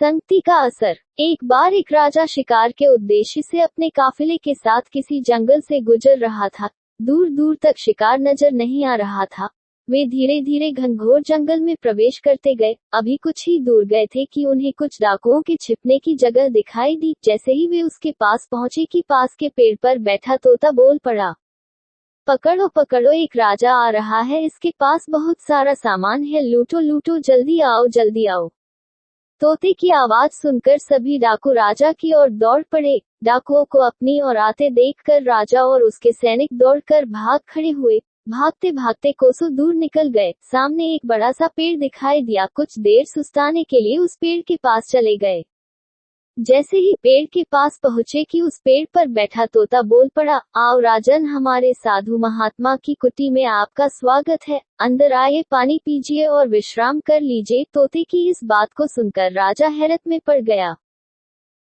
संगति का असर। एक बार एक राजा शिकार के उद्देश्य से अपने काफिले के साथ किसी जंगल से गुजर रहा था। दूर दूर तक शिकार नजर नहीं आ रहा था। वे धीरे धीरे घनघोर जंगल में प्रवेश करते गए। अभी कुछ ही दूर गए थे कि उन्हें कुछ डाकुओं के छिपने की जगह दिखाई दी। जैसे ही वे उसके पास पहुंचे कि पास के पेड़ पर बैठा तोता बोल पड़ा, पकड़ो पकड़ो, एक राजा आ रहा है, इसके पास बहुत सारा सामान है, लूटो लूटो, जल्दी आओ जल्दी आओ। तोते की आवाज सुनकर सभी डाकू राजा की ओर दौड़ पड़े। डाकुओं को अपनी ओर आते देखकर राजा और उसके सैनिक दौड़कर भाग खड़े हुए। भागते भागते कोसों दूर निकल गए। सामने एक बड़ा सा पेड़ दिखाई दिया। कुछ देर सुस्ताने के लिए उस पेड़ के पास चले गए। जैसे ही पेड़ के पास पहुंचे कि उस पेड़ पर बैठा तोता बोल पड़ा, आओ राजन, हमारे साधु महात्मा की कुटी में आपका स्वागत है, अंदर आइए, पानी पीजिए और विश्राम कर लीजिए। तोते की इस बात को सुनकर राजा हैरत में पड़ गया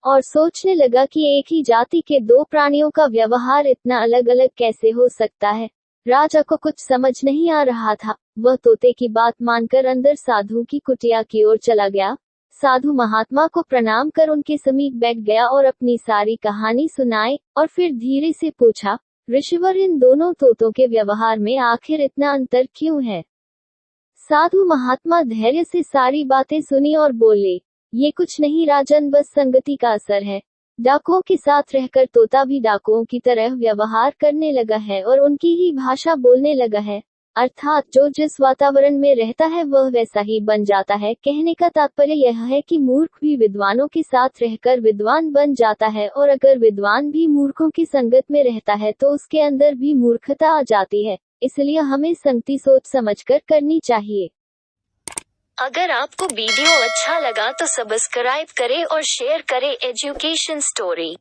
और सोचने लगा कि एक ही जाति के दो प्राणियों का व्यवहार इतना अलग अलग कैसे हो सकता है। राजा को कुछ समझ नहीं आ रहा था। वह तोते की बात मानकर अंदर साधु की कुटिया की ओर चला गया। साधु महात्मा को प्रणाम कर उनके समीप बैठ गया और अपनी सारी कहानी सुनाई और फिर धीरे से पूछा, ऋषिवर, इन दोनों तोतों के व्यवहार में आखिर इतना अंतर क्यों है? साधु महात्मा धैर्य से सारी बातें सुनी और बोले, ये कुछ नहीं राजन, बस संगति का असर है। डाकुओं के साथ रहकर तोता भी डाकुओं की तरह व्यवहार करने लगा है और उनकी ही भाषा बोलने लगा है। अर्थात जो जिस वातावरण में रहता है वह वैसा ही बन जाता है। कहने का तात्पर्य यह है कि मूर्ख भी विद्वानों के साथ रहकर विद्वान बन जाता है और अगर विद्वान भी मूर्खों की संगत में रहता है तो उसके अंदर भी मूर्खता आ जाती है। इसलिए हमें संगति सोच समझकर करनी चाहिए। अगर आपको वीडियो अच्छा लगा तो सब्सक्राइब करें और शेयर करें एजुकेशन स्टोरी।